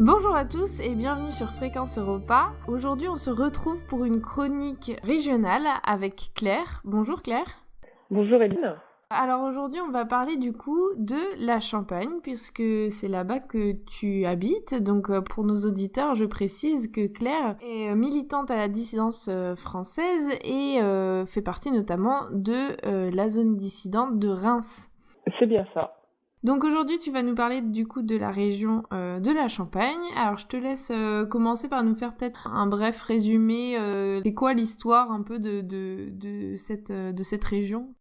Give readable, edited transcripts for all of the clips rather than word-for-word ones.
Bonjour à tous et bienvenue sur Fréquence Europa. Aujourd'hui, on se retrouve pour une chronique régionale avec Claire. Bonjour Claire. Bonjour Eline. Alors aujourd'hui, on va parler du coup de la Champagne puisque c'est là-bas que tu habites. Donc pour nos auditeurs, je précise que Claire est militante à la dissidence française et fait partie notamment de la zone dissidente de Reims. C'est bien ça. Donc aujourd'hui, tu vas nous parler du coup de la région de la Champagne. Alors je te laisse commencer par nous faire peut-être un bref résumé. C'est quoi l'histoire un peu de cette région?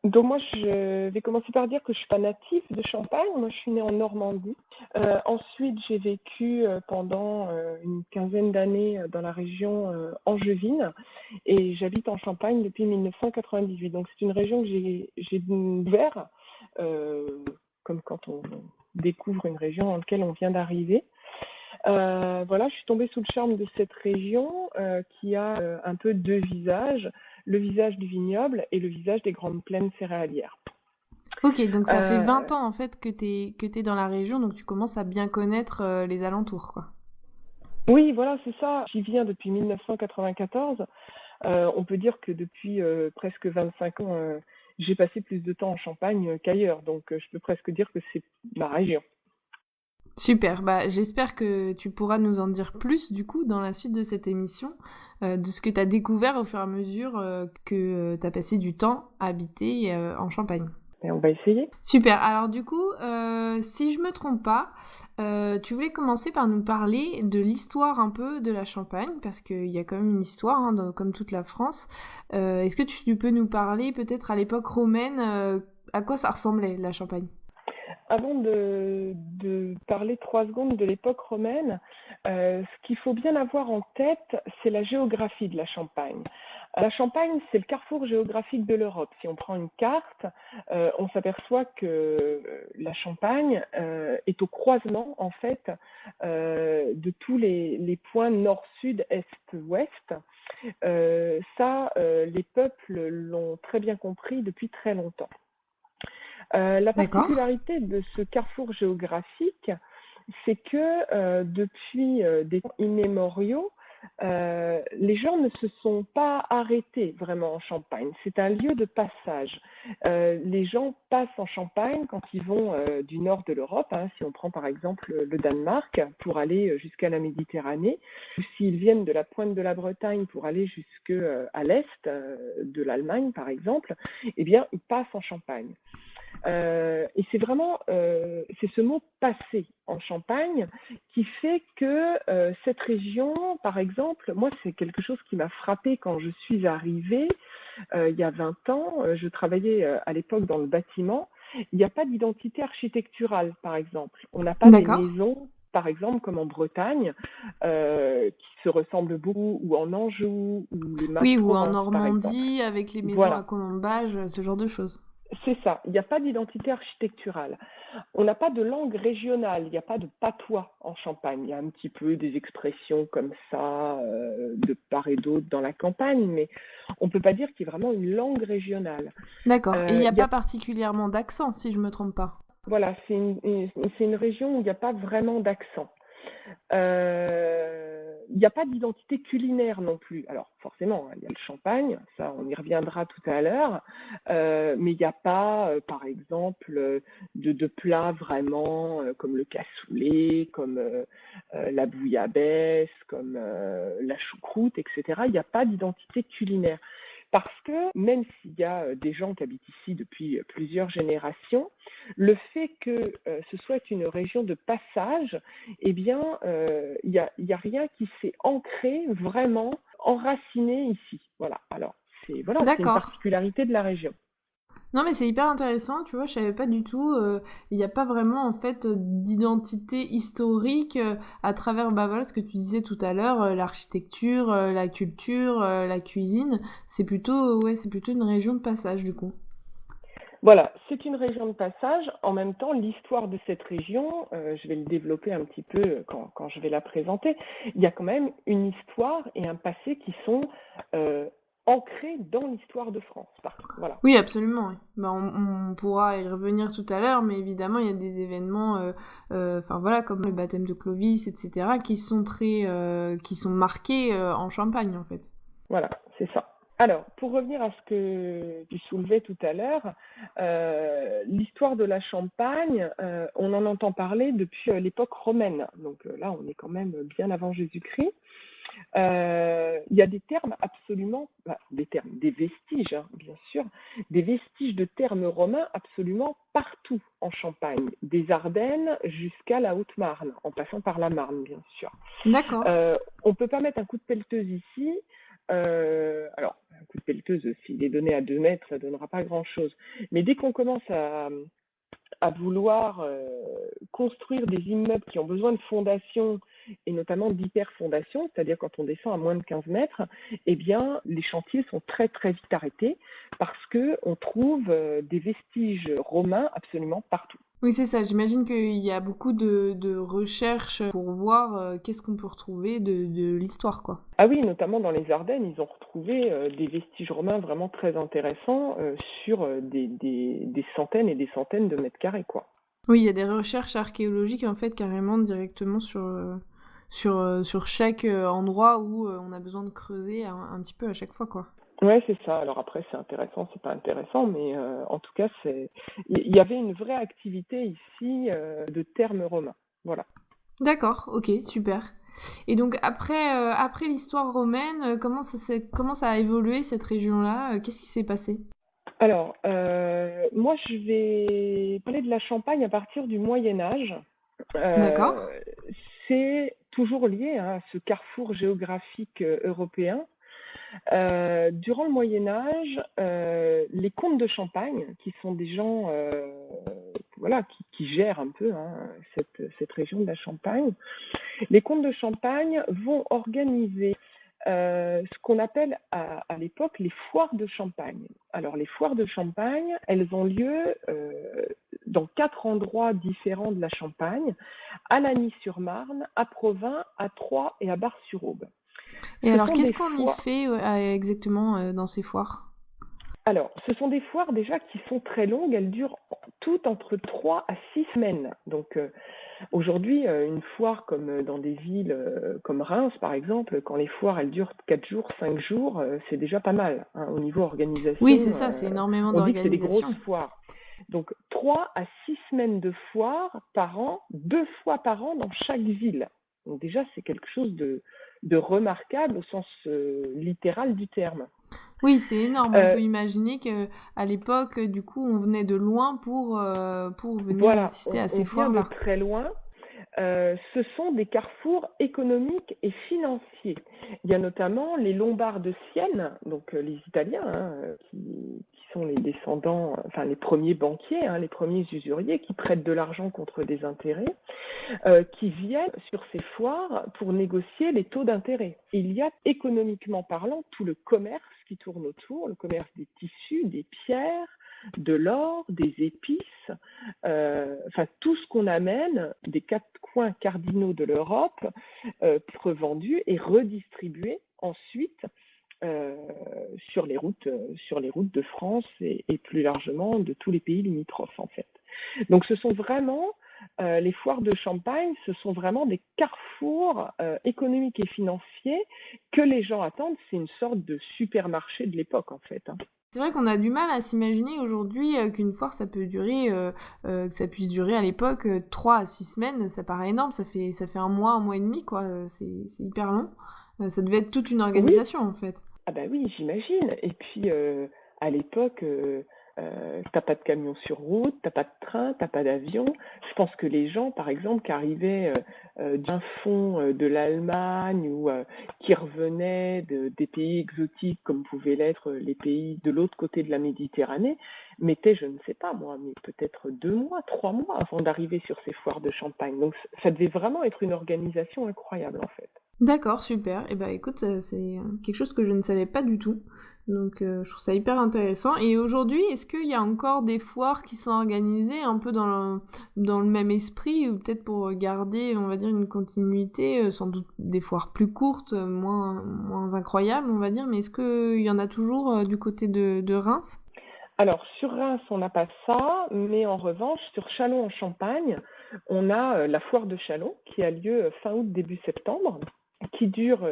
Donc moi, je vais commencer par dire que je suis pas native de Champagne. Moi, je suis née en Normandie. Ensuite, j'ai vécu pendant une quinzaine d'années dans la région angevine et j'habite en Champagne depuis 1998. Donc c'est une région que j'ai découvert comme quand on découvre une région dans laquelle on vient d'arriver. Voilà, je suis tombée sous le charme de cette région qui a un peu deux visages, le visage du vignoble et le visage des grandes plaines céréalières. Ok, donc ça fait Euh, 20 ans en fait que t'es dans la région, donc tu commences à bien connaître les alentours, quoi. oui, voilà, c'est ça. J'y viens depuis 1994. On peut dire que depuis presque 25 ans, j'ai passé plus de temps en Champagne qu'ailleurs. Donc, je peux presque dire que c'est ma région. Super, bah j'espère que tu pourras nous en dire plus du coup dans la suite de cette émission, de ce que tu as découvert au fur et à mesure que tu as passé du temps à habiter en Champagne. Et on va essayer. Super, alors du coup, si je me trompe pas, tu voulais commencer par nous parler de l'histoire un peu de la Champagne, parce qu'il y a quand même une histoire, hein, comme toute la France. Est-ce que tu peux nous parler peut-être à l'époque romaine, à quoi ça ressemblait la Champagne? Avant de parler 3 secondes de l'époque romaine, ce qu'il faut bien avoir en tête, c'est la géographie de la Champagne. La Champagne, c'est le carrefour géographique de l'Europe. Si on prend une carte, on s'aperçoit que la Champagne est au croisement, en fait, de tous les points nord, sud, est, ouest. Les peuples l'ont très bien compris depuis très longtemps. La D'accord. particularité de ce carrefour géographique, c'est que depuis des temps immémoriaux, les gens ne se sont pas arrêtés vraiment en Champagne. C'est un lieu de passage. Les gens passent en Champagne quand ils vont du nord de l'Europe, hein, si on prend par exemple le Danemark, pour aller jusqu'à la Méditerranée, ou s'ils viennent de la pointe de la Bretagne pour aller jusqu'à l'est de l'Allemagne, par exemple, eh bien, ils passent en Champagne. Et c'est vraiment c'est ce mot passé en Champagne qui fait que cette région, par exemple, moi c'est quelque chose qui m'a frappée quand je suis arrivée il y a 20 ans. Je travaillais à l'époque dans le bâtiment. Il n'y a pas d'identité architecturale, par exemple. On n'a pas des D'accord. maisons, par exemple, comme en Bretagne, qui se ressemblent beaucoup, ou en Anjou, ou les Oui, ou en Mas-Provence, par exemple. Normandie, avec les maisons à Voilà, colombage, ce genre de choses. c'est ça. Il n'y a pas d'identité architecturale. On n'a pas de langue régionale, il n'y a pas de patois en Champagne. Il y a un petit peu des expressions comme ça, de part et d'autre dans la campagne, mais on ne peut pas dire qu'il y ait vraiment une langue régionale. D'accord. Et il n'y a Il y a, pas particulièrement d'accent, si je me trompe pas. voilà, c'est une région où il n'y a pas vraiment d'accent. Il n'y a pas d'identité culinaire non plus. Alors forcément, il y a le champagne, ça on y reviendra tout à l'heure, mais il n'y a pas, par exemple, de plats vraiment comme le cassoulet, comme la bouillabaisse, comme la choucroute, etc. Il n'y a pas d'identité culinaire. Parce que même s'il y a des gens qui habitent ici depuis plusieurs générations, le fait que ce soit une région de passage, eh bien, y a rien qui s'est ancré, vraiment enraciné ici. Voilà. Alors, c'est une D'accord. particularité de la région. Non, mais c'est hyper intéressant, tu vois, je savais pas du tout. Il n'y a pas vraiment, en fait, d'identité historique à travers, bah voilà, ce que tu disais tout à l'heure, l'architecture, la culture, la cuisine. C'est plutôt une région de passage, du coup. Voilà, c'est une région de passage. En même temps, l'histoire de cette région, je vais le développer un petit peu quand je vais la présenter. Il y a quand même une histoire et un passé qui sont ancré dans l'histoire de France. Voilà. Oui, absolument, oui. Bah, on pourra y revenir tout à l'heure, mais évidemment, il y a des événements, enfin voilà, comme le baptême de Clovis, etc., qui sont marqués en Champagne, en fait. Voilà, c'est ça. Alors, pour revenir à ce que tu soulevais tout à l'heure, l'histoire de la Champagne, on en entend parler depuis l'époque romaine. Donc là, on est quand même bien avant Jésus-Christ. Il y a des termes absolument, des vestiges, hein, bien sûr, des vestiges de termes romains absolument partout en Champagne, des Ardennes jusqu'à la Haute-Marne, en passant par la Marne, bien sûr. D'accord. On ne peut pas mettre un coup de pelleteuse ici. Alors, un coup de pelleteuse, s'il est donné à 2 mètres, ça ne donnera pas grand-chose. Mais dès qu'on commence à vouloir construire des immeubles qui ont besoin de fondations, et notamment d'hyperfondations, c'est-à-dire quand on descend à moins de 15 mètres, eh bien, les chantiers sont très, très vite arrêtés parce qu'on trouve des vestiges romains absolument partout. Oui, c'est ça. J'imagine qu'il y a beaucoup de recherches pour voir qu'est-ce qu'on peut retrouver de l'histoire, quoi. Ah oui, notamment dans les Ardennes, ils ont retrouvé des vestiges romains vraiment très intéressants sur des centaines et des centaines de mètres carrés, quoi. Oui, il y a des recherches archéologiques, en fait, carrément directement sur chaque endroit où on a besoin de creuser un petit peu à chaque fois, quoi. Ouais, c'est ça. Alors après, c'est intéressant, c'est pas intéressant, mais en tout cas, il y avait une vraie activité ici de termes romains. Voilà. D'accord, ok, super. Et donc après l'histoire romaine, comment ça a évolué cette région-là? Qu'est-ce qui s'est passé? Alors, moi, je vais parler de la Champagne à partir du Moyen Âge. D'accord. Euh, c'est toujours lié, hein, à ce carrefour géographique européen. Durant le Moyen Âge, les comtes de Champagne, qui sont des gens voilà, qui gèrent un peu, hein, cette région de la Champagne, les comtes de Champagne vont organiser ce qu'on appelle à l'époque les foires de Champagne. Alors les foires de Champagne, elles ont lieu dans 4 endroits différents de la Champagne, à Lagny-sur-Marne, à Provins, à Troyes et à Bar-sur-Aube. Et Ce alors sont qu'est-ce des qu'on y foires. fait exactement dans ces foires? Alors, ce sont des foires déjà qui sont très longues, elles durent toutes entre 3 à 6 semaines. Donc aujourd'hui, une foire comme dans des villes comme Reims par exemple, quand les foires elles durent 4 jours, 5 jours, c'est déjà pas mal, hein, au niveau Oui, c'est organisation. ça, c'est énormément On dit que c'est des grosses d'organisation. foires. Donc 3 à 6 semaines de foires par an, 2 fois par an dans chaque ville. Donc déjà, c'est quelque chose de remarquable au sens littéral du terme. Oui, c'est énorme. On Euh, peut imaginer que à l'époque, du coup, on venait de loin pour venir Voilà, assister à on ces vient de foires-là. très loin. Ce sont des carrefours économiques et financiers. Il y a notamment les Lombards de Sienne, donc les Italiens, hein, qui sont les descendants, enfin les premiers banquiers, hein, les premiers usuriers qui prêtent de l'argent contre des intérêts, qui viennent sur ces foires pour négocier les taux d'intérêt. Il y a économiquement parlant tout le commerce qui tourne autour, le commerce des tissus, des pierres, de l'or, des épices, enfin tout ce qu'on amène des 4 coins cardinaux de l'Europe, pour revendu et redistribué ensuite euh, sur les routes de France et plus largement de tous les pays limitrophes en fait. Donc ce sont vraiment les foires de Champagne, ce sont vraiment des carrefours économiques et financiers que les gens attendent. C'est une sorte de supermarché de l'époque en fait, hein. C'est vrai qu'on a du mal à s'imaginer aujourd'hui qu'une foire, que ça puisse durer à l'époque 3 à 6 semaines. Ça paraît énorme, ça fait un mois et demi, quoi. C'est hyper long. Ça devait être toute une Oui, organisation, en fait. ah bah oui, j'imagine. Et puis à l'époque, t'as pas de camion sur route, t'as pas de train, t'as pas d'avion. Je pense que les gens, par exemple, qui arrivaient d'un fond de l'Allemagne ou qui revenaient des pays exotiques comme pouvaient l'être les pays de l'autre côté de la Méditerranée, mettaient, je ne sais pas moi, mais peut-être 2 mois, 3 mois avant d'arriver sur ces foires de Champagne. Donc ça devait vraiment être une organisation incroyable en fait. D'accord, super. Et ben écoute, c'est quelque chose que je ne savais pas du tout. Donc, je trouve ça hyper intéressant. Et aujourd'hui, est-ce qu'il y a encore des foires qui sont organisées un peu dans le même esprit, ou peut-être pour garder, on va dire, une continuité, sans doute des foires plus courtes, moins incroyables, on va dire, mais est-ce qu'il y en a toujours du côté de Reims? Alors, sur Reims, on n'a pas ça, mais en revanche, sur Châlons en Champagne, on a la foire de Châlons qui a lieu fin août, début septembre, qui dure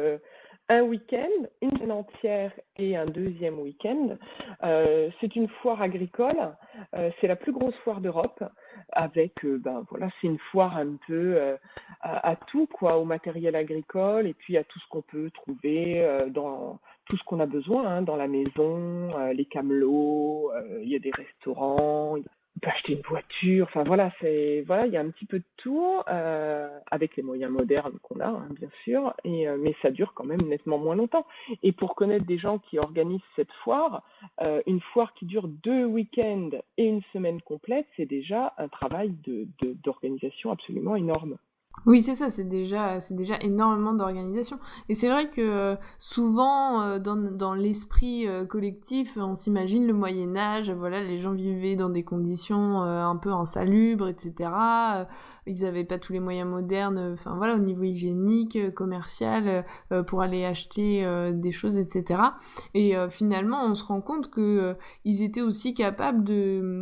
un week-end, une semaine entière et un deuxième week-end. C'est une foire agricole, c'est la plus grosse foire d'Europe, avec, ben voilà, c'est une foire un peu à tout, quoi, au matériel agricole et puis à tout ce qu'on peut trouver dans tout ce qu'on a besoin hein, dans la maison, les camelots, il y a des restaurants, on peut acheter une voiture, enfin voilà, voilà, il y a un petit peu de tout avec les moyens modernes qu'on a, hein, bien sûr, mais ça dure quand même nettement moins longtemps. Et pour connaître des gens qui organisent cette foire, une foire qui dure 2 week-ends et une semaine complète, c'est déjà un travail d'organisation absolument énorme. Oui, c'est ça, c'est déjà énormément d'organisation. Et c'est vrai que souvent, dans l'esprit collectif, on s'imagine le Moyen Âge, voilà, les gens vivaient dans des conditions un peu insalubres, etc. Ils n'avaient pas tous les moyens modernes, enfin voilà, au niveau hygiénique, commercial, pour aller acheter des choses, etc. Et finalement, on se rend compte que ils étaient aussi capables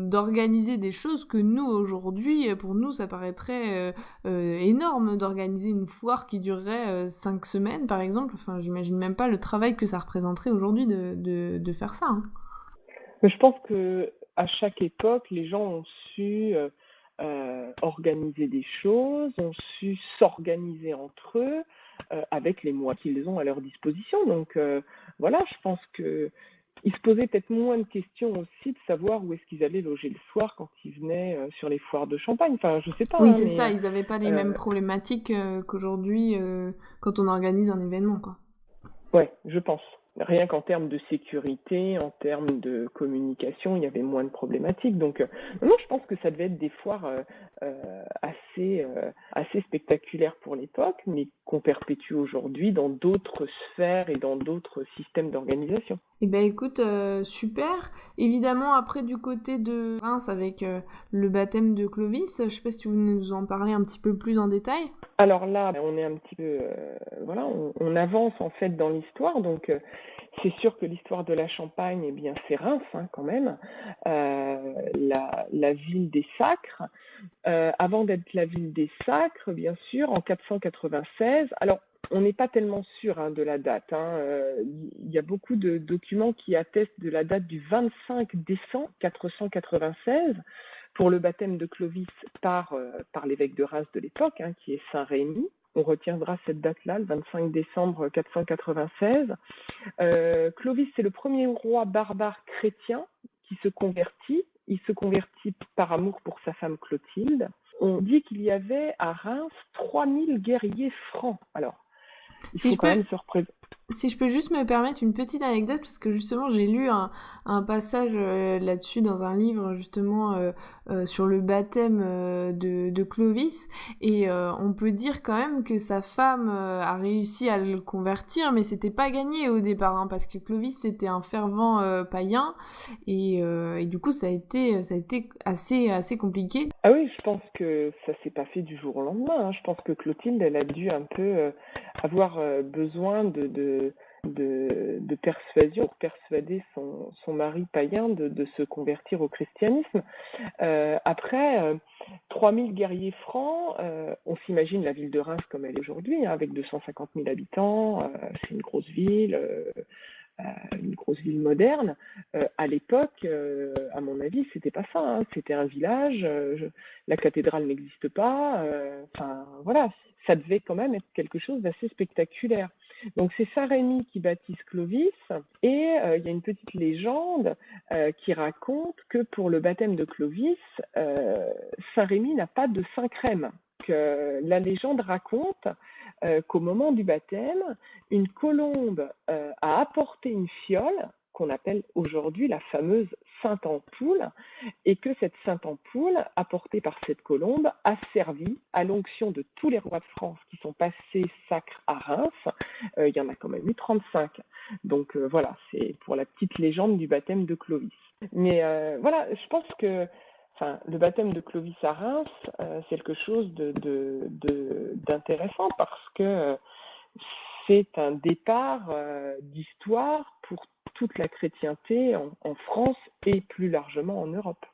d'organiser des choses que nous, aujourd'hui, pour nous, ça paraîtrait énorme d'organiser une foire qui durerait 5 semaines, par exemple. Enfin, j'imagine même pas le travail que ça représenterait aujourd'hui de faire ça, hein. Mais je pense que à chaque époque, les gens ont su organiser des choses, ont su s'organiser entre eux avec les moyens qu'ils ont à leur disposition. Donc voilà, je pense que ils se posaient peut-être moins de questions aussi de savoir où est-ce qu'ils allaient loger le soir quand ils venaient sur les foires de Champagne. Enfin, je sais pas, Oui, hein, c'est mais ça, ils avaient pas les mêmes problématiques qu'aujourd'hui quand on organise un événement, quoi. ouais, je pense. Rien qu'en termes de sécurité, en termes de communication, il y avait moins de problématiques. Donc, non, je pense que ça devait être des foires assez spectaculaires pour l'époque, mais qu'on perpétue aujourd'hui dans d'autres sphères et dans d'autres systèmes d'organisation. Eh ben écoute, super. Évidemment, après du côté de Reims avec le baptême de Clovis, je sais pas si tu veux nous en parler un petit peu plus en détail. Alors là, on est un petit peu, voilà, on avance en fait dans l'histoire. Donc, c'est sûr que l'histoire de la Champagne, eh bien, c'est Reims hein, quand même, la ville des sacres. Avant d'être la ville des sacres, bien sûr, en 496. Alors, on n'est pas tellement sûr hein, de la date. Hein. Il y a beaucoup de documents qui attestent de la date du 25 décembre 496 pour le baptême de Clovis par l'évêque de Reims de l'époque, hein, qui est Saint Rémy. On retiendra cette date-là, le 25 décembre 496. Clovis, c'est le premier roi barbare chrétien qui se convertit. Il se convertit par amour pour sa femme Clotilde. On dit qu'il y avait à Reims 3000 guerriers francs. Alors, il Si faut je quand peux, même se représenter. Si je peux juste me permettre une petite anecdote, parce que justement j'ai lu un passage là-dessus dans un livre justement sur le baptême de Clovis, et on peut dire quand même que sa femme a réussi à le convertir, mais c'était pas gagné au départ, hein, parce que Clovis c'était un fervent païen, et du coup ça a été assez compliqué. Ah oui, je pense que ça s'est pas fait du jour au lendemain. Hein. Je pense que Clotilde, elle a dû un peu avoir besoin de persuasion pour persuader son mari païen de se convertir au christianisme. Après, 3000 guerriers francs, on s'imagine la ville de Reims comme elle est aujourd'hui, hein, avec 250 000 habitants, c'est une grosse ville moderne. À l'époque, à mon avis, c'était pas ça. Hein. C'était un village. La cathédrale n'existe pas. Enfin, voilà, ça devait quand même être quelque chose d'assez spectaculaire. Donc c'est Saint-Rémy qui baptise Clovis et il y a une petite légende qui raconte que pour le baptême de Clovis, Saint-Rémy n'a pas de saint crème. La légende raconte qu'au moment du baptême, une colombe a apporté une fiole qu'on appelle aujourd'hui la fameuse Sainte Ampoule, et que cette Sainte Ampoule, apportée par cette colombe, a servi à l'onction de tous les rois de France qui sont passés sacres à Reims. Il y en a quand même eu 35. Donc voilà, c'est pour la petite légende du baptême de Clovis. Mais voilà, je pense que le baptême de Clovis à Reims, c'est quelque chose d'intéressant parce que c'est un départ d'histoire pour toute la chrétienté en France et plus largement en Europe.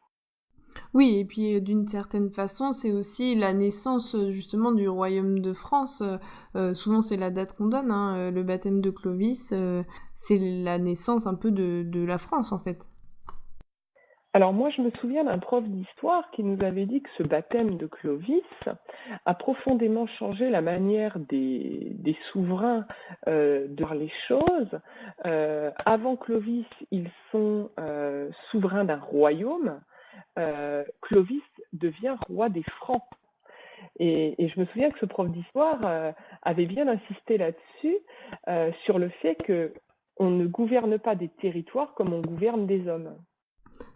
Oui, et puis d'une certaine façon, c'est aussi la naissance justement du royaume de France. Souvent, c'est la date qu'on donne, hein, le baptême de Clovis, c'est la naissance un peu de la France en fait. Alors moi, je me souviens d'un prof d'histoire qui nous avait dit que ce baptême de Clovis a profondément changé la manière des souverains de voir les choses. Avant Clovis, ils sont souverains d'un royaume. Clovis devient roi des Francs. Et je me souviens que ce prof d'histoire avait bien insisté là-dessus, sur le fait qu'on ne gouverne pas des territoires comme on gouverne des hommes.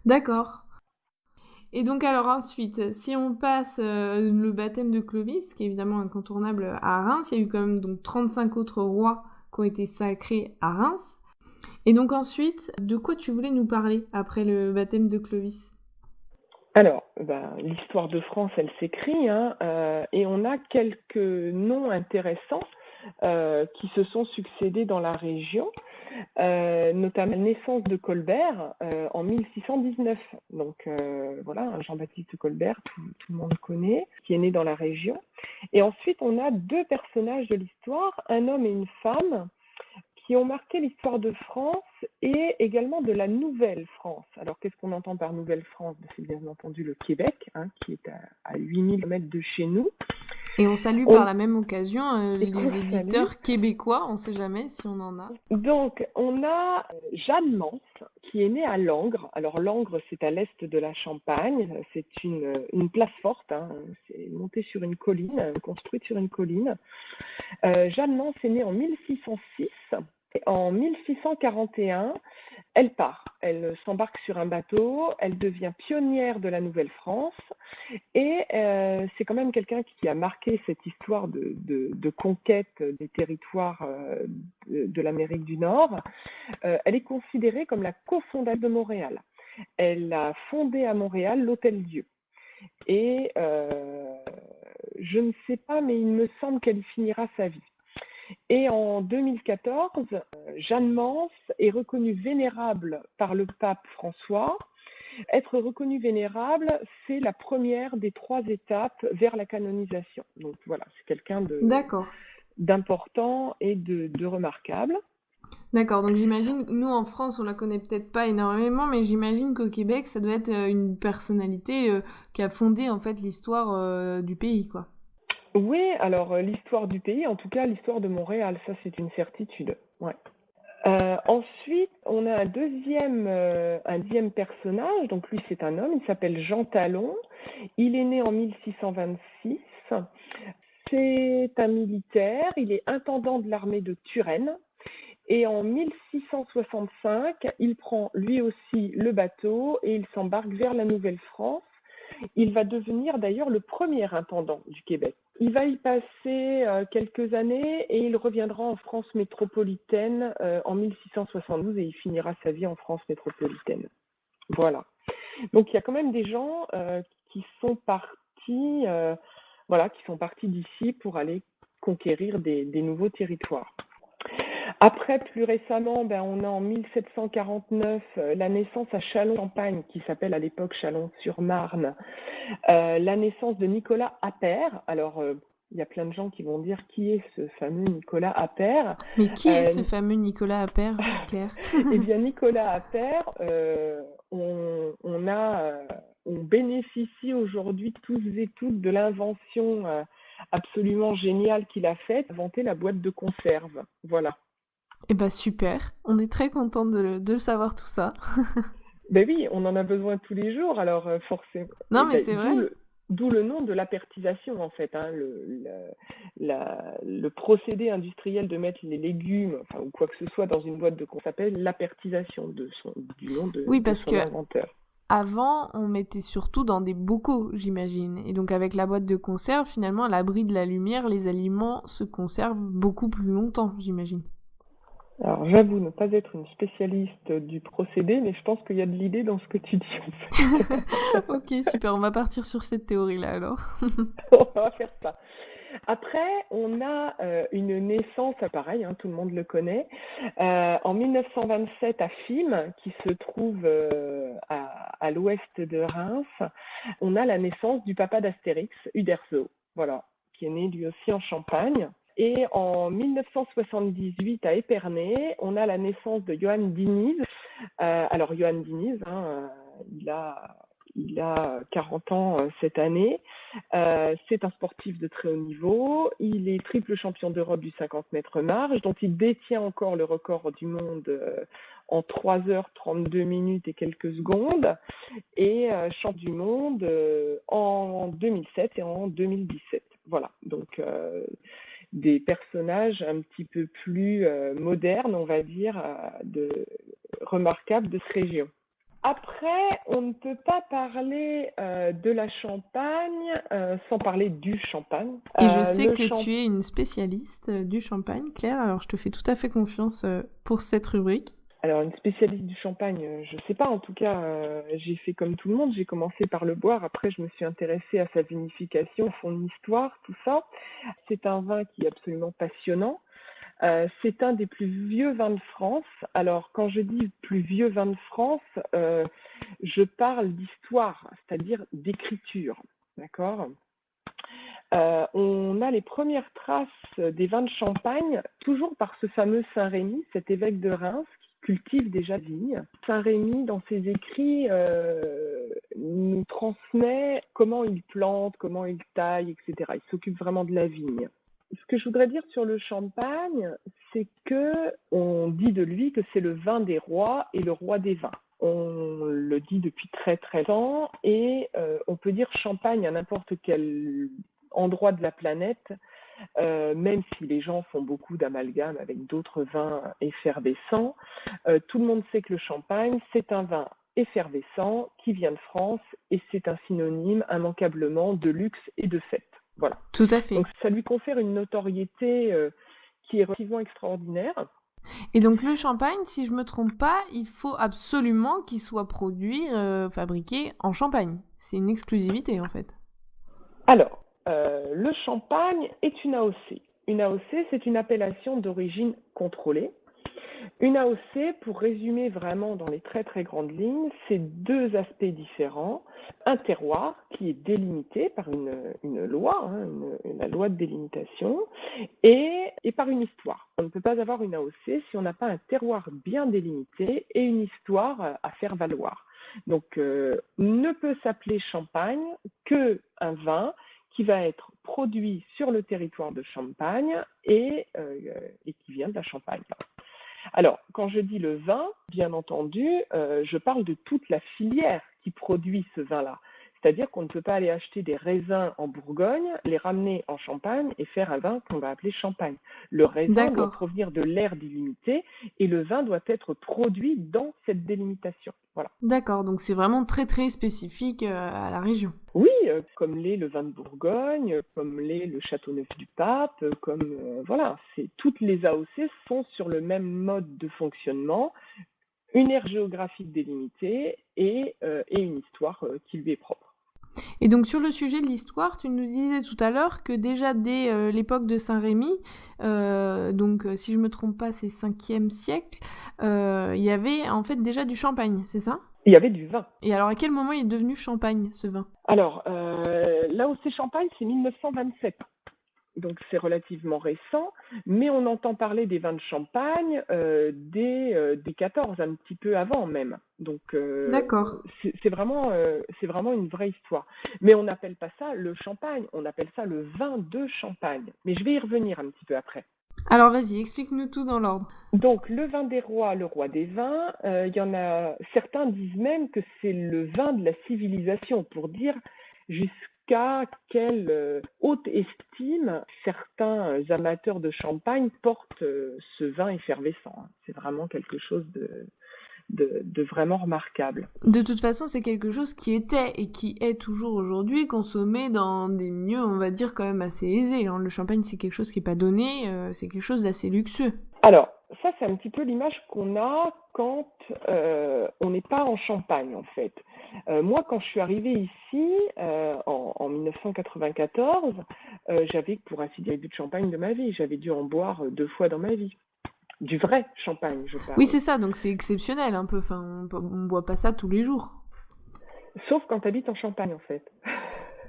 D'accord. Et donc alors ensuite, si on passe le baptême de Clovis, qui est évidemment incontournable à Reims, il y a eu quand même donc 35 autres rois qui ont été sacrés à Reims. Et donc ensuite, de quoi tu voulais nous parler après le baptême de Clovis? Alors, l'histoire de France, elle s'écrit, hein, et on a quelques noms intéressants qui se sont succédés dans la région, notamment la naissance de Colbert en 1619. Donc voilà, Jean-Baptiste Colbert, tout le monde connaît, qui est né dans la région. Et ensuite, on a deux personnages de l'histoire, un homme et une femme, qui ont marqué l'histoire de France et également de la Nouvelle-France. Alors, qu'est-ce qu'on entend par Nouvelle-France? C'est bien entendu le Québec, hein, qui est à 8000 km de chez nous. Et on salue par la même occasion les auditeurs salue. Québécois, on ne sait jamais si on en a. Donc, on a Jeanne Mance, qui est née à Langres. Alors, Langres, c'est à l'est de la Champagne. C'est une place forte, hein. C'est monté sur une colline, construite sur une colline. Jeanne Mance est née en 1606. Et en 1641, elle part. Elle s'embarque sur un bateau. Elle devient pionnière de la Nouvelle-France. Et c'est quand même quelqu'un qui a marqué cette histoire de conquête des territoires de l'Amérique du Nord. Elle est considérée comme la cofondatrice de Montréal. Elle a fondé à Montréal l'Hôtel-Dieu. Et je ne sais pas, mais il me semble qu'elle y finira sa vie. Et en 2014, Jeanne Mance est reconnue vénérable par le pape François. Être reconnue vénérable, c'est la première des 3 étapes vers la canonisation. Donc voilà, c'est quelqu'un d'important et de remarquable. D'accord, donc j'imagine, nous en France, on la connaît peut-être pas énormément, mais j'imagine qu'au Québec, ça doit être une personnalité qui a fondé en fait l'histoire du pays, quoi. Oui, alors l'histoire du pays, en tout cas l'histoire de Montréal, ça c'est une certitude. Ouais. Ensuite, on a un deuxième personnage, donc lui c'est un homme, il s'appelle Jean Talon, il est né en 1626, c'est un militaire, il est intendant de l'armée de Turenne, et en 1665, il prend lui aussi le bateau et il s'embarque vers la Nouvelle-France. Il va devenir d'ailleurs le premier intendant du Québec. Il va y passer quelques années et il reviendra en France métropolitaine en 1672 et il finira sa vie en France métropolitaine. Voilà. Donc il y a quand même des gens qui sont partis, d'ici pour aller conquérir des nouveaux territoires. Après, plus récemment, on a en 1749 la naissance à Châlons-Champagne, qui s'appelle à l'époque Châlons-sur-Marne, la naissance de Nicolas Appert. Alors, il y a plein de gens qui vont dire qui est ce fameux Nicolas Appert. Mais qui est ce fameux Nicolas Appert, Claire? Eh bien, Nicolas Appert, on bénéficie aujourd'hui tous et toutes de l'invention absolument géniale qu'il a faite, inventer la boîte de conserve. Voilà. Eh ben super, on est très content de savoir tout ça. Ben oui, on en a besoin tous les jours, alors forcément. Non mais c'est vrai. D'où le nom de l'apertisation, en fait, hein, le procédé industriel de mettre les légumes, enfin, ou quoi que ce soit dans une boîte de conserve s'appelle l'apertisation du nom Oui, de parce son que inventeur. avant, on mettait surtout dans des bocaux, j'imagine. Et donc avec la boîte de conserve, finalement, à l'abri de la lumière, les aliments se conservent beaucoup plus longtemps, j'imagine. Alors, j'avoue ne pas être une spécialiste du procédé, mais je pense qu'il y a de l'idée dans ce que tu dis, en fait. Ok, super, on va partir sur cette théorie-là alors. On va faire ça. Après, on a une naissance, pareil, hein, tout le monde le connaît, en 1927 à Fismes, qui se trouve à l'ouest de Reims. On a la naissance du papa d'Astérix, Uderzo, voilà, qui est né lui aussi en Champagne. Et en 1978 à Épernay, on a la naissance de Johan Diniz. Alors Johan Diniz, hein, il a 40 ans cette année. C'est un sportif de très haut niveau. Il est triple champion d'Europe du 50 mètres marche, dont il détient encore le record du monde en 3h32 minutes et quelques secondes, et champion du monde en 2007 et en 2017. Voilà, donc des personnages un petit peu plus modernes, on va dire, remarquables de cette région. Après, on ne peut pas parler de la Champagne sans parler du champagne. Et je sais Le que champagne. tu es une spécialiste du champagne, Claire, alors je te fais tout à fait confiance pour cette rubrique. Alors, une spécialiste du champagne, je sais pas. En tout cas, j'ai fait comme tout le monde. J'ai commencé par le boire. Après, je me suis intéressée à sa vinification, son histoire, tout ça. C'est un vin qui est absolument passionnant. C'est un des plus vieux vins de France. Alors, quand je dis plus vieux vin de France, je parle d'histoire, c'est-à-dire d'écriture. D'accord? On a les premières traces des vins de Champagne, toujours par ce fameux Saint-Rémy, cet évêque de Reims, qui cultive déjà vigne. Saint-Rémy, dans ses écrits, nous transmet comment il plante, comment il taille, etc. Il s'occupe vraiment de la vigne. Ce que je voudrais dire sur le champagne, c'est que on dit de lui que c'est le vin des rois et le roi des vins. On le dit depuis très très longtemps, et on peut dire champagne à n'importe quel endroit de la planète, même si les gens font beaucoup d'amalgames avec d'autres vins effervescents. Tout le monde sait que le champagne, c'est un vin effervescent qui vient de France, et c'est un synonyme immanquablement de luxe et de fête. Voilà. Tout à fait. Donc ça lui confère une notoriété qui est relativement extraordinaire. Et donc le champagne, si je me trompe pas, il faut absolument qu'il soit produit, fabriqué en Champagne. C'est une exclusivité en fait. Alors, le champagne est une AOC. Une AOC, c'est une appellation d'origine contrôlée. Une AOC, pour résumer vraiment dans les très très grandes lignes, c'est deux aspects différents. Un terroir qui est délimité par une loi, hein, la loi de délimitation, et par une histoire. On ne peut pas avoir une AOC si on n'a pas un terroir bien délimité et une histoire à faire valoir. Donc, ne peut s'appeler champagne qu'un vin qui va être produit sur le territoire de Champagne et qui vient de la Champagne. Alors, quand je dis le vin, bien entendu, je parle de toute la filière qui produit ce vin-là. C'est-à-dire qu'on ne peut pas aller acheter des raisins en Bourgogne, les ramener en Champagne et faire un vin qu'on va appeler champagne. Le raisin doit provenir de l'aire délimitée et le vin doit être produit dans cette délimitation. Voilà. D'accord, donc c'est vraiment très très spécifique à la région. Oui, comme l'est le vin de Bourgogne, comme l'est le Châteauneuf du Pape, comme voilà, toutes les AOC sont sur le même mode de fonctionnement, une aire géographique délimitée et une histoire qui lui est propre. Et donc sur le sujet de l'histoire, tu nous disais tout à l'heure que déjà dès l'époque de Saint-Rémy, donc si je me trompe pas, c'est 5e siècle, il y avait en fait déjà du champagne, c'est ça ? Il y avait du vin. Et alors à quel moment il est devenu champagne, ce vin ? Alors, l'AOC Champagne, c'est 1927. Donc c'est relativement récent, mais on entend parler des vins de Champagne dès 14, un petit peu avant même. Donc c'est vraiment une vraie histoire. Mais on n'appelle pas ça le champagne, on appelle ça le vin de Champagne. Mais je vais y revenir un petit peu après. Alors vas-y, explique-nous tout dans l'ordre. Donc le vin des rois, le roi des vins, il y en a certains disent même que c'est le vin de la civilisation, pour dire jusqu'à jusqu'à quelle haute estime certains amateurs de champagne portent ce vin effervescent, hein. C'est vraiment quelque chose de vraiment remarquable. De toute façon, c'est quelque chose qui était et qui est toujours aujourd'hui consommé dans des milieux, on va dire, quand même assez aisés, hein. Le champagne, c'est quelque chose qui est pas donné, c'est quelque chose d'assez luxueux. Alors, ça, c'est un petit peu l'image qu'on a quand on n'est pas en Champagne, en fait. Moi, quand je suis arrivée ici, en 1994, j'avais, pour ainsi dire, bu de champagne de ma vie. J'avais dû en boire 2 fois dans ma vie. Du vrai champagne, je Oui, parle. c'est ça, donc c'est exceptionnel un peu, enfin, on boit pas ça tous les jours. Sauf quand tu habites en Champagne, en fait.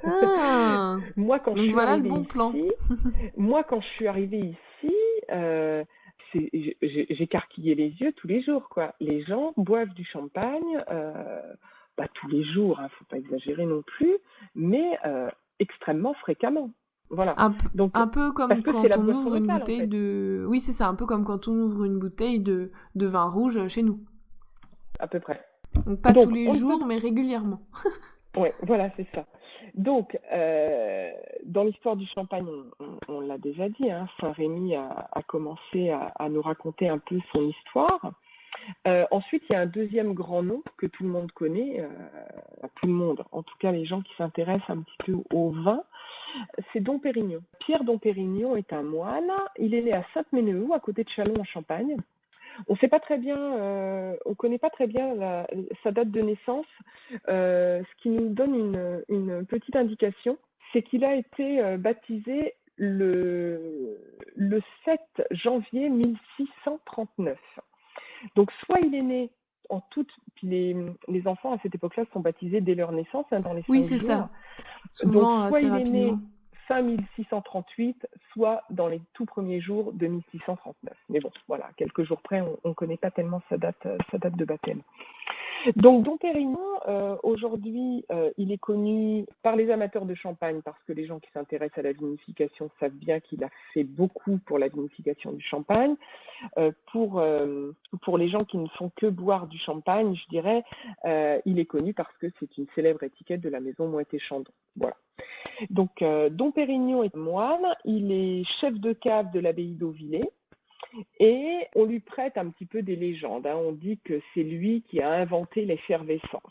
Ah! Moi, quand je Donc suis voilà le arrivée bon plan. ici, moi, quand je suis arrivée ici, j'écarquillais les yeux tous les jours, quoi. Les gens boivent du champagne, pas tous les jours, hein, faut pas exagérer non plus, mais extrêmement fréquemment. Voilà. Donc, Un peu parce comme que c'est quand la on boisson ouvre une locale, en bouteille fait, de... Oui, c'est ça, un peu comme quand on ouvre une bouteille de vin rouge chez nous. à peu près. Donc pas tous Donc, les on ne peut jours, mais régulièrement. Ouais, voilà, c'est ça. Donc, dans l'histoire du champagne, on l'a déjà dit, hein, Saint-Rémy a commencé à nous raconter un peu son histoire. Ensuite, il y a un deuxième grand nom que tout le monde connaît, tout le monde, en tout cas les gens qui s'intéressent un petit peu au vin, c'est Dom Pérignon. Pierre Dom Pérignon est un moine. Il est né à Sainte-Ménéhould, à côté de Châlons en Champagne. On sait pas très bien, on connaît pas très bien sa date de naissance. Ce qui nous donne une petite indication, c'est qu'il a été baptisé le 7 janvier 1639. Donc soit il est né en toute, puis les enfants à cette époque-là sont baptisés dès leur naissance, hein, dans les Oui, 5 c'est jours. ça. Donc Souvent soit assez il est né rapidement. fin 1638, soit dans les tout premiers jours de 1639. Mais bon, voilà, quelques jours près, on ne connaît pas tellement sa date de baptême. Donc, Dom Pérignon, aujourd'hui, il est connu par les amateurs de champagne parce que les gens qui s'intéressent à la vinification savent bien qu'il a fait beaucoup pour la vinification du champagne. Pour les gens qui ne font que boire du champagne, je dirais, il est connu parce que c'est une célèbre étiquette de la maison Moët et Chandon. Voilà. Donc, Dom Pérignon est moine, il est chef de cave de l'abbaye d'Auvillers. Et on lui prête un petit peu des légendes, hein. On dit que c'est lui qui a inventé l'effervescence.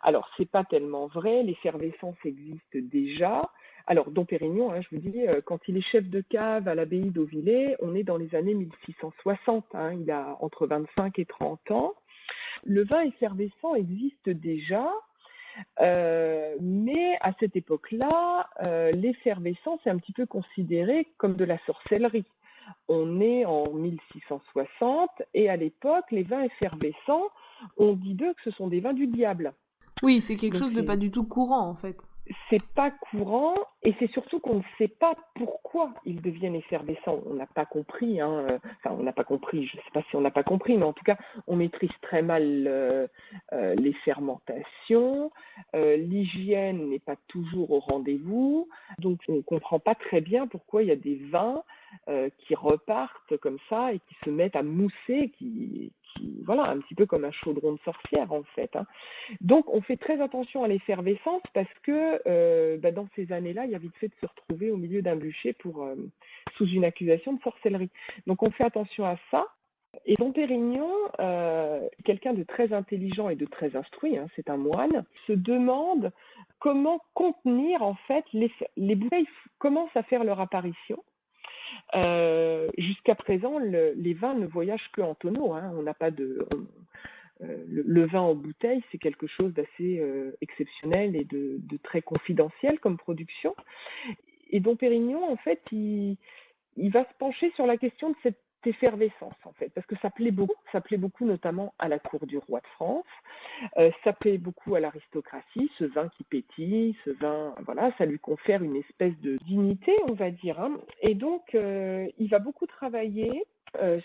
Alors, c'est pas tellement vrai, l'effervescence existe déjà. Alors, Dom Pérignon, hein, je vous dis, quand il est chef de cave à l'abbaye d'Auvillers, on est dans les années 1660, hein, il a entre 25 et 30 ans. Le vin effervescent existe déjà, mais à cette époque-là, l'effervescence est un petit peu considérée comme de la sorcellerie. On est en 1660 et à l'époque, les vins effervescents, on dit d'eux que ce sont des vins du diable. Oui, c'est quelque Donc chose de pas du tout courant en fait. c'est pas courant et c'est surtout qu'on ne sait pas pourquoi ils deviennent effervescents. On n'a pas compris, hein, enfin on n'a pas compris, je ne sais pas si on n'a pas compris, mais en tout cas on maîtrise très mal les fermentations, l'hygiène n'est pas toujours au rendez-vous, donc on ne comprend pas très bien pourquoi il y a des vins qui repartent comme ça et qui se mettent à mousser, voilà, un petit peu comme un chaudron de sorcière en fait, hein. Donc, on fait très attention à l'effervescence parce que dans ces années-là, il y a vite fait de se retrouver au milieu d'un bûcher sous une accusation de sorcellerie. Donc, on fait attention à ça. Et Dom Pérignon, quelqu'un de très intelligent et de très instruit, hein, c'est un moine, se demande comment contenir en fait les bouteilles commencent à faire leur apparition. Jusqu'à présent, les vins ne voyagent qu'en tonneau, hein. On n'a pas le vin en bouteille, c'est quelque chose d'assez exceptionnel et de très confidentiel comme production. Et Dom Pérignon, en fait, il va se pencher sur la question de cette effervescence, en fait, parce que ça plaît beaucoup notamment à la cour du roi de France, ça plaît beaucoup à l'aristocratie, ce vin qui pétille, ce vin, voilà, ça lui confère une espèce de dignité, on va dire, hein. Et donc, il va beaucoup travailler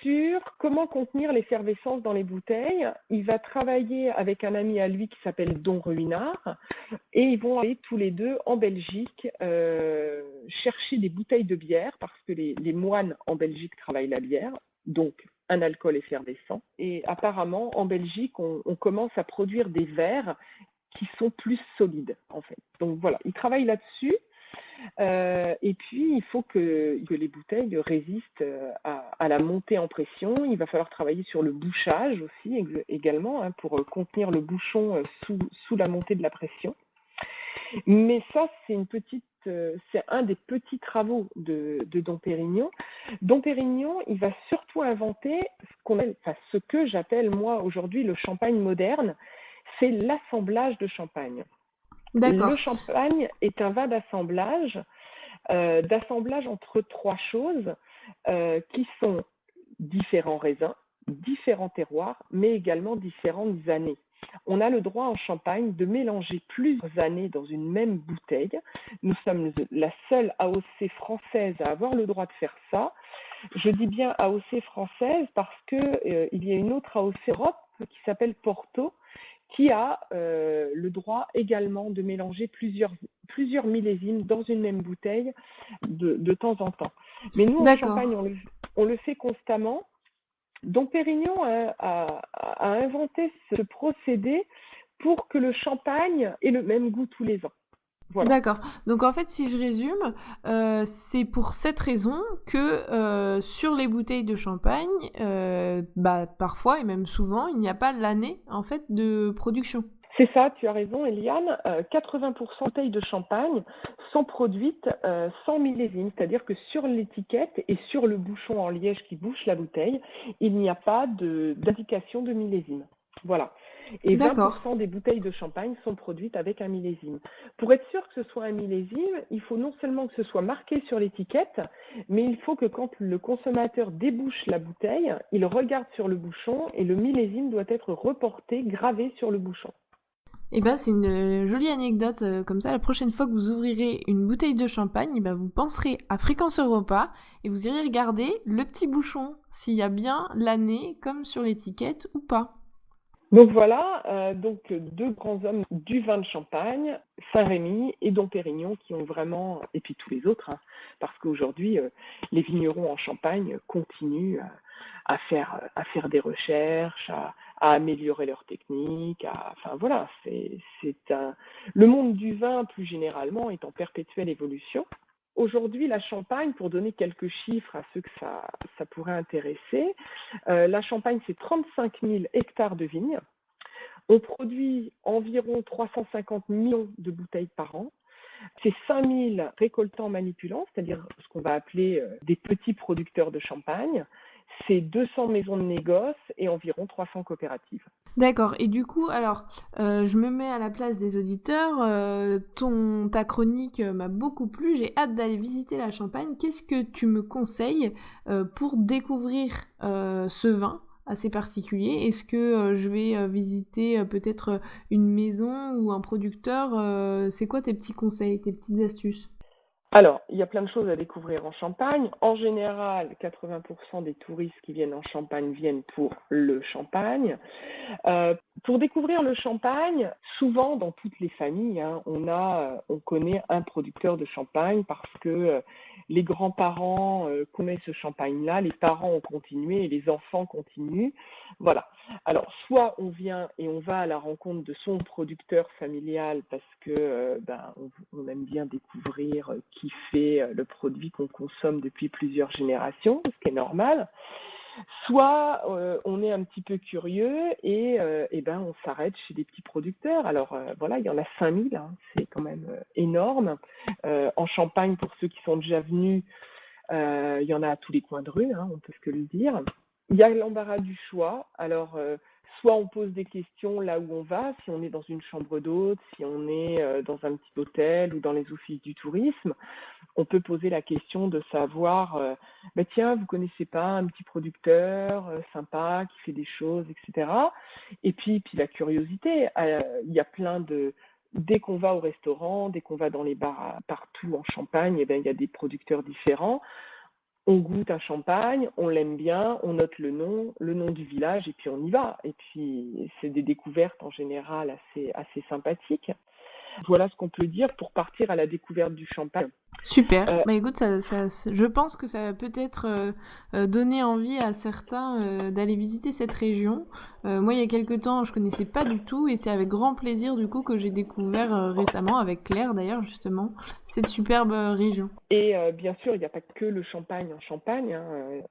sur comment contenir l'effervescence dans les bouteilles. Il va travailler avec un ami à lui qui s'appelle Don Ruinart et ils vont aller tous les deux en Belgique chercher des bouteilles de bière parce que les moines en Belgique travaillent la bière, donc un alcool effervescent. Et apparemment, en Belgique, on commence à produire des verres qui sont plus solides, en fait. Donc voilà, ils travaillent là-dessus. Et puis, il faut que les bouteilles résistent à la montée en pression. Il va falloir travailler sur le bouchage aussi également, hein, pour contenir le bouchon sous la montée de la pression. Mais ça, c'est un des petits travaux de Dom Pérignon. Dom Pérignon, il va surtout inventer ce que j'appelle moi aujourd'hui le champagne moderne, c'est l'assemblage de champagne. Le D'accord. champagne est un vin d'assemblage entre trois choses qui sont différents raisins, différents terroirs, mais également différentes années. On a le droit en Champagne de mélanger plusieurs années dans une même bouteille. Nous sommes la seule AOC française à avoir le droit de faire ça. Je dis bien AOC française parce que il y a une autre AOC Europe qui s'appelle Porto, qui a le droit également de mélanger plusieurs millésimes dans une même bouteille de temps en temps. Mais nous, en D'accord. Champagne, on le fait constamment. Dom Pérignon a inventé ce procédé pour que le champagne ait le même goût tous les ans. Voilà. D'accord. Donc en fait, si je résume, c'est pour cette raison que sur les bouteilles de champagne, bah, parfois et même souvent, il n'y a pas l'année en fait de production. C'est ça, tu as raison, Eliane. 80% des bouteilles de champagne sont produites sans millésime, c'est-à-dire que sur l'étiquette et sur le bouchon en liège qui bouche la bouteille, il n'y a pas d'indication de millésime. Voilà. Et D'accord. 20% des bouteilles de champagne sont produites avec un millésime. Pour être sûr que ce soit un millésime, il faut non seulement que ce soit marqué sur l'étiquette, mais il faut que quand le consommateur débouche la bouteille, il regarde sur le bouchon et le millésime doit être reporté, gravé sur le bouchon. Eh ben, c'est une jolie anecdote comme ça. La prochaine fois que vous ouvrirez une bouteille de champagne, eh ben, vous penserez à Fréquence Europa et vous irez regarder le petit bouchon, s'il y a bien l'année comme sur l'étiquette ou pas. Donc voilà, donc deux grands hommes du vin de Champagne, Saint-Rémy et Dom Pérignon, qui ont vraiment, et puis tous les autres, hein, parce qu'aujourd'hui, les vignerons en Champagne continuent à faire des recherches, à améliorer leurs techniques, enfin voilà, le monde du vin plus généralement est en perpétuelle évolution. Aujourd'hui, la Champagne, pour donner quelques chiffres à ceux que ça pourrait intéresser, la Champagne, c'est 35 000 hectares de vignes. On produit environ 350 millions de bouteilles par an. C'est 5 000 récoltants manipulants, c'est-à-dire ce qu'on va appeler des petits producteurs de champagne. C'est 200 maisons de négoce et environ 300 coopératives. D'accord. Et du coup, alors, je me mets à la place des auditeurs. Ta chronique m'a beaucoup plu. J'ai hâte d'aller visiter la Champagne. Qu'est-ce que tu me conseilles pour découvrir ce vin assez particulier? Est-ce que je vais visiter peut-être une maison ou un producteur? C'est quoi tes petits conseils, tes petites astuces? Alors, il y a plein de choses à découvrir en Champagne. En général, 80% des touristes qui viennent en Champagne viennent pour le champagne. Pour découvrir le champagne, souvent dans toutes les familles, hein, on connaît un producteur de champagne parce que les grands-parents connaissent ce champagne-là, les parents ont continué et les enfants continuent. Voilà. Alors, soit on vient et on va à la rencontre de son producteur familial parce que on aime bien découvrir qui fait le produit qu'on consomme depuis plusieurs générations, ce qui est normal. Soit on est un petit peu curieux et on s'arrête chez des petits producteurs. Alors voilà, il y en a 5000, hein, c'est quand même énorme. En Champagne, pour ceux qui sont déjà venus, il y en a à tous les coins de rue, hein, on peut que le dire. Il y a l'embarras du choix. Alors, soit on pose des questions là où on va, si on est dans une chambre d'hôte, si on est dans un petit hôtel ou dans les offices du tourisme, on peut poser la question de savoir, tiens, vous connaissez pas un petit producteur sympa qui fait des choses, etc. Et puis la curiosité, il y a dès qu'on va au restaurant, dès qu'on va dans les bars partout en Champagne, il y a des producteurs différents. On goûte un champagne, on l'aime bien, on note le nom du village et puis on y va. Et puis c'est des découvertes en général assez sympathiques. Voilà ce qu'on peut dire pour partir à la découverte du champagne. Super. Euh, Bah écoute, je pense que ça va peut-être donner envie à certains d'aller visiter cette région. Moi, il y a quelque temps, je connaissais pas du tout et c'est avec grand plaisir du coup que j'ai découvert récemment, avec Claire d'ailleurs justement, cette superbe région. Et bien sûr, il n'y a pas que le Champagne en Champagne, hein,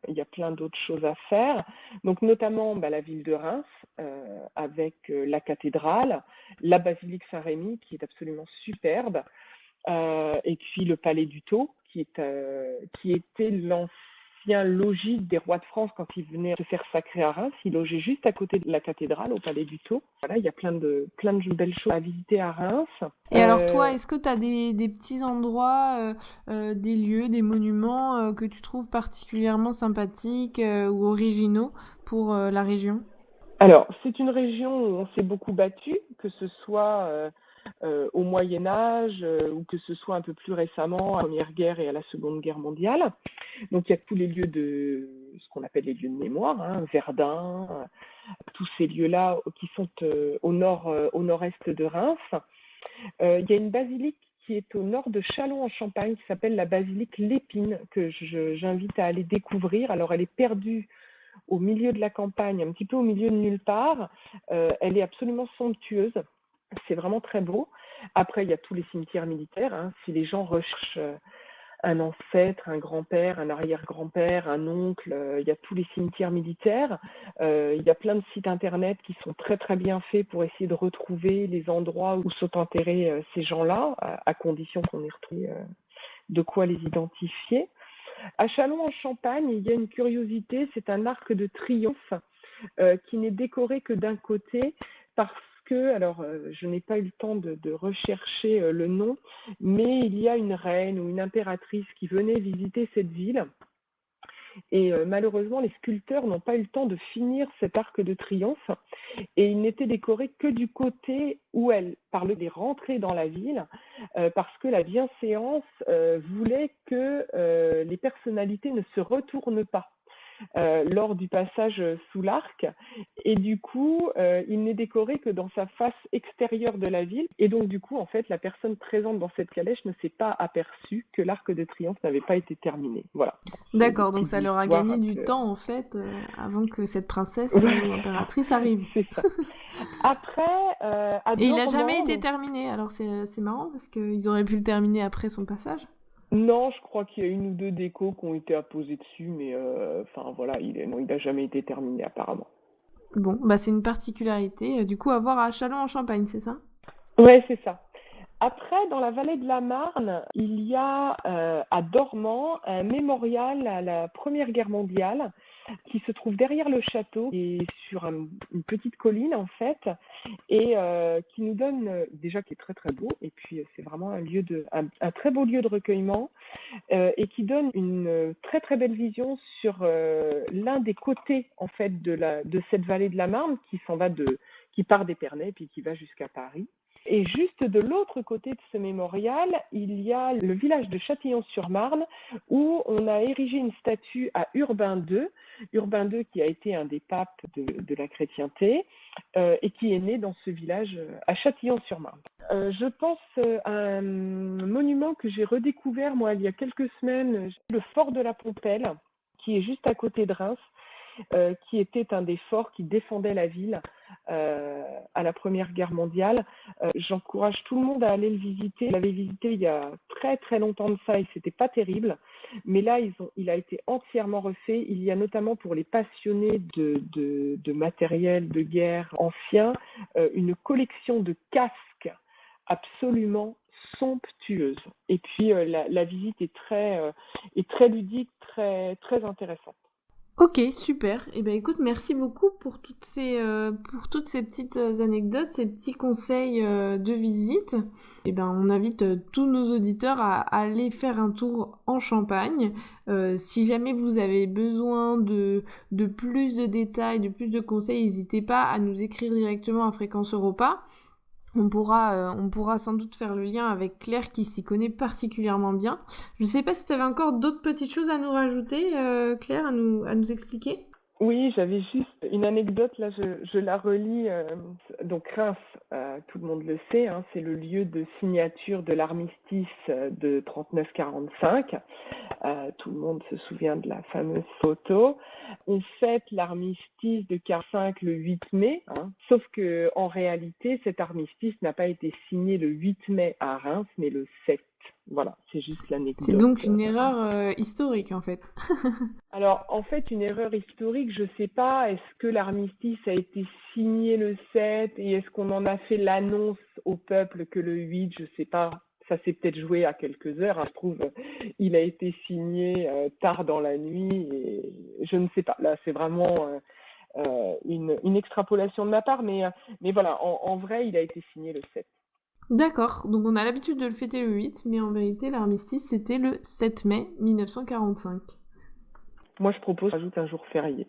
il y a plein d'autres choses à faire. Donc notamment la ville de Reims, avec la cathédrale, la basilique Saint-Rémy qui est absolument superbe, et puis le palais du Thau qui était l'ancien logis des rois de France quand ils venaient se faire sacrer à Reims. Ils logeaient juste à côté de la cathédrale, au palais du Thau. Voilà, il y a plein de belles choses à visiter à Reims. Et alors toi, est-ce que tu as des petits endroits, des lieux, des monuments que tu trouves particulièrement sympathiques ou originaux pour la région? Alors, c'est une région où on s'est beaucoup battu, que ce soit au Moyen Âge ou que ce soit un peu plus récemment à la Première Guerre et à la Seconde Guerre mondiale. Donc, il y a tous les lieux de ce qu'on appelle les lieux de mémoire, hein, Verdun, tous ces lieux-là qui sont au nord-est de Reims. Il y a une basilique qui est au nord de Châlons-en-Champagne qui s'appelle la basilique Lépine, que j'invite à aller découvrir. Alors, elle est perdue au milieu de la campagne, un petit peu au milieu de nulle part. Elle est absolument somptueuse. C'est vraiment très beau. Après, il y a tous les cimetières militaires, hein. Si les gens recherchent un ancêtre, un grand-père, un arrière-grand-père, un oncle, il y a tous les cimetières militaires. Il y a plein de sites internet qui sont très très bien faits pour essayer de retrouver les endroits où sont enterrés ces gens-là, à condition qu'on ait retrouvé de quoi les identifier. À Châlons-en-Champagne, il y a une curiosité, c'est un arc de triomphe qui n'est décoré que d'un côté parce que, alors je n'ai pas eu le temps de rechercher le nom, mais il y a une reine ou une impératrice qui venait visiter cette ville. Et malheureusement, les sculpteurs n'ont pas eu le temps de finir cet arc de triomphe et il n'était décoré que du côté où elle parlait des rentrées dans la ville parce que la bienséance voulait que les personnalités ne se retournent pas lors du passage sous l'arc. Et du coup, il n'est décoré que dans sa face extérieure de la ville. Et donc, du coup, en fait, la personne présente dans cette calèche ne s'est pas aperçue que l'arc de triomphe n'avait pas été terminé. Voilà. C'est des D'accord, donc petites ça leur a histoires gagné un du peu. temps en fait avant que cette princesse Ouais, ou impératrice arrive. c'est ça. Après, à Et il a jamais Dormans, été donc terminé, alors c'est marrant parce qu'ils auraient pu le terminer après son passage. non, je crois qu'il y a une ou deux décos qui ont été apposées dessus, mais enfin voilà, non, il n'a jamais été terminé apparemment. Bon, bah c'est une particularité, du coup à voir à Châlons-en-Champagne, c'est ça? Ouais, c'est ça. Après, dans la vallée de la Marne, il y a à Dormans un mémorial à la Première Guerre mondiale qui se trouve derrière le château, qui est sur une petite colline en fait, et qui nous donne déjà qui est très très beau, et puis c'est vraiment un très beau lieu de recueillement et qui donne une très très belle vision sur l'un des côtés en fait de cette vallée de la Marne qui part d'Épernay puis qui va jusqu'à Paris. Et juste de l'autre côté de ce mémorial, il y a le village de Châtillon-sur-Marne où on a érigé une statue à Urbain II, Urbain II qui a été un des papes de la chrétienté et qui est né dans ce village à Châtillon-sur-Marne. Je pense à un monument que j'ai redécouvert moi il y a quelques semaines, le fort de la Pompelle, qui est juste à côté de Reims, qui était un des forts qui défendait la ville à la Première Guerre mondiale. J'encourage tout le monde à aller le visiter. Je l'avais visité il y a très très longtemps de ça et c'était pas terrible. Mais là, il a été entièrement refait. Il y a notamment pour les passionnés de matériel de guerre ancien une collection de casques absolument somptueuse. Et puis la visite est très ludique, très, très intéressante. Ok, super. Eh ben écoute, merci beaucoup pour toutes ces petites anecdotes, ces petits conseils de visite. Eh ben on invite tous nos auditeurs à aller faire un tour en Champagne. Si jamais vous avez besoin de plus de détails, de plus de conseils, n'hésitez pas à nous écrire directement à Fréquence Europa. On pourra sans doute faire le lien avec Claire qui s'y connaît particulièrement bien. Je sais pas si tu avais encore d'autres petites choses à nous rajouter, Claire, à nous expliquer. Oui, j'avais juste une anecdote, là, je la relis. Donc Reims, tout le monde le sait, hein, c'est le lieu de signature de l'armistice de 39-45. Tout le monde se souvient de la fameuse photo. On fête l'armistice de 45 le 8 mai, hein, sauf que en réalité, cet armistice n'a pas été signé le 8 mai à Reims, mais le 7. Voilà, c'est juste C'est l'anecdote. donc une erreur historique en fait. Alors, en fait, une erreur historique, je sais pas, est-ce que l'armistice a été signé le 7 et est-ce qu'on en a fait l'annonce au peuple que le 8, je sais pas. Ça s'est peut-être joué à quelques heures, hein, je trouve. Il a été signé tard dans la nuit et je ne sais pas. Là, c'est vraiment une extrapolation de ma part, mais voilà, en vrai, il a été signé le 7. D'accord, donc on a l'habitude de le fêter le 8, mais en vérité l'armistice c'était le 7 mai 1945. Moi, je propose qu'on rajoute un jour férié.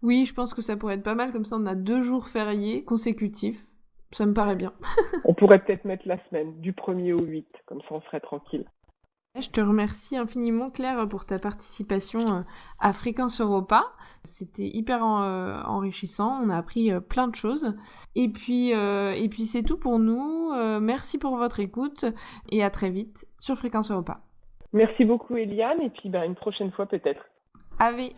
Oui, je pense que ça pourrait être pas mal, comme ça on a 2 jours fériés consécutifs. Ça me paraît bien. On pourrait peut-être mettre la semaine du 1er au 8, comme ça on serait tranquille. Je te remercie infiniment Claire pour ta participation à Fréquence Europa. C'était hyper enrichissant, on a appris plein de choses. Et puis c'est tout pour nous. Merci pour votre écoute et à très vite sur Fréquence Europa. Merci beaucoup Eliane et puis une prochaine fois peut-être. Ave